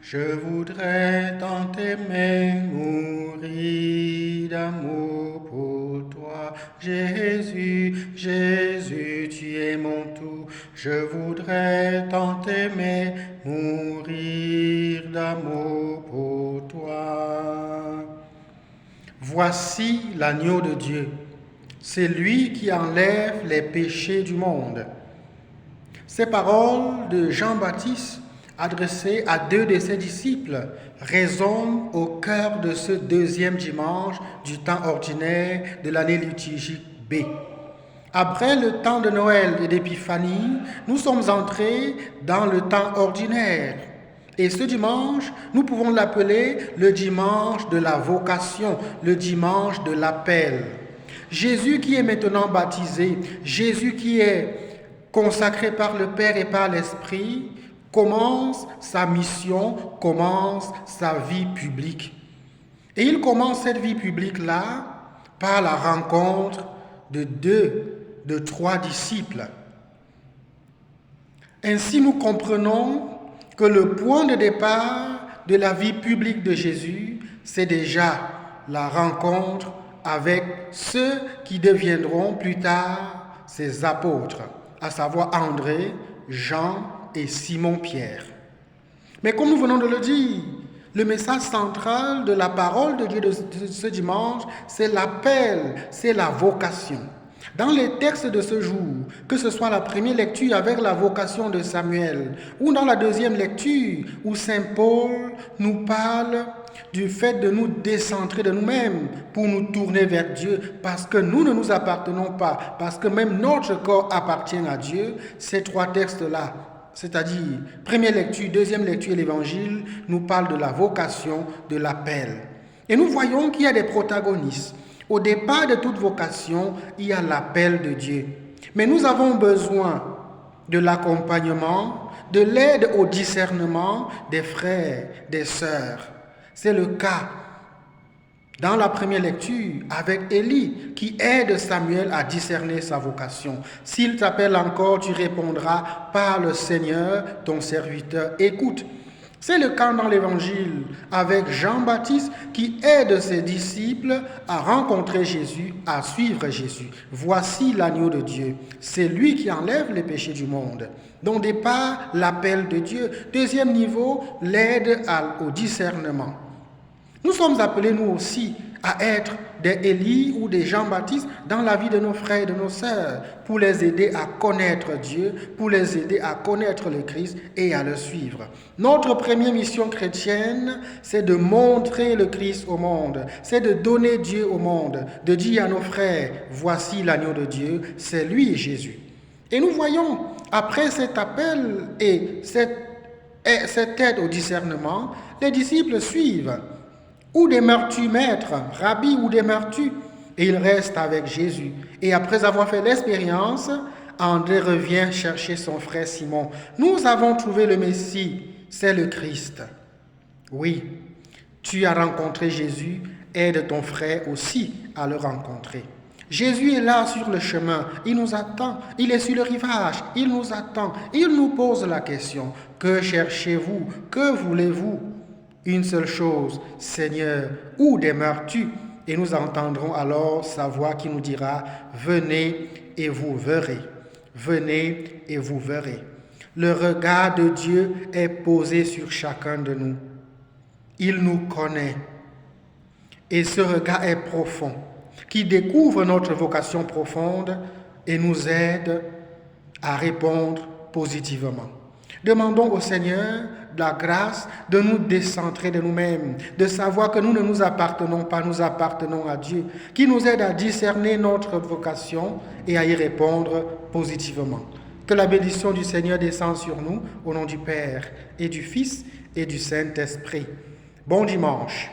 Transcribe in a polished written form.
Je voudrais tant t'aimer, mourir d'amour pour toi. Jésus, Jésus, tu es mon tout. Je voudrais tant t'aimer, mourir d'amour pour toi. Voici l'agneau de Dieu. C'est lui qui enlève les péchés du monde. Ces paroles de Jean-Baptiste, adressées à deux de ses disciples, résonnent au cœur de ce deuxième dimanche du temps ordinaire de l'année liturgique B. Après le temps de Noël et d'Épiphanie, nous sommes entrés dans le temps ordinaire. Et ce dimanche, nous pouvons l'appeler le dimanche de la vocation, le dimanche de l'appel. Jésus qui est maintenant baptisé, Jésus qui est consacré par le Père et par l'Esprit, commence sa mission, commence sa vie publique. Et il commence cette vie publique-là par la rencontre de trois disciples. Ainsi, nous comprenons que le point de départ de la vie publique de Jésus, c'est déjà la rencontre avec ceux qui deviendront plus tard ses apôtres, à savoir André, Jean et Simon-Pierre. Mais comme nous venons de le dire, le message central de la parole de Dieu de ce dimanche, c'est l'appel, c'est la vocation. Dans les textes de ce jour, que ce soit la première lecture avec la vocation de Samuel, ou dans la deuxième lecture où Saint Paul nous parle du fait de nous décentrer de nous-mêmes pour nous tourner vers Dieu, parce que nous ne nous appartenons pas, parce que même notre corps appartient à Dieu, ces trois textes-là, c'est-à-dire première lecture, deuxième lecture et l'évangile, nous parlent de la vocation, de l'appel. Et nous voyons qu'il y a des protagonistes. Au départ de toute vocation, il y a l'appel de Dieu. Mais nous avons besoin de l'accompagnement, de l'aide au discernement des frères, des sœurs. C'est le cas dans la première lecture avec Élie qui aide Samuel à discerner sa vocation. S'il t'appelle encore, tu répondras par le Seigneur, ton serviteur écoute. C'est le cas dans l'Évangile avec Jean-Baptiste qui aide ses disciples à rencontrer Jésus, à suivre Jésus. Voici l'agneau de Dieu. C'est lui qui enlève les péchés du monde. Donc départ, l'appel de Dieu. Deuxième niveau, l'aide au discernement. Nous sommes appelés, nous aussi, à être des Élie ou des Jean-Baptiste dans la vie de nos frères et de nos sœurs, pour les aider à connaître Dieu, pour les aider à connaître le Christ et à le suivre. Notre première mission chrétienne, c'est de montrer le Christ au monde, c'est de donner Dieu au monde, de dire à nos frères, voici l'agneau de Dieu, c'est lui Jésus. Et nous voyons, après cet appel et cette aide au discernement, les disciples suivent. Où demeures-tu, maître, rabbi, où demeures-tu? Et il reste avec Jésus. Et après avoir fait l'expérience, André revient chercher son frère Simon. Nous avons trouvé le Messie, c'est le Christ. Oui, tu as rencontré Jésus, aide ton frère aussi à le rencontrer. Jésus est là sur le chemin, il nous attend, il est sur le rivage, il nous attend, il nous pose la question, que cherchez-vous, que voulez-vous? Une seule chose, Seigneur, où demeures-tu? Et nous entendrons alors sa voix qui nous dira, venez et vous verrez. Venez et vous verrez. Le regard de Dieu est posé sur chacun de nous. Il nous connaît. Et ce regard est profond, qui découvre notre vocation profonde et nous aide à répondre positivement. Demandons au Seigneur la grâce de nous décentrer de nous-mêmes, de savoir que nous ne nous appartenons pas, nous appartenons à Dieu, qui nous aide à discerner notre vocation et à y répondre positivement. Que la bénédiction du Seigneur descende sur nous, au nom du Père et du Fils et du Saint-Esprit. Bon dimanche.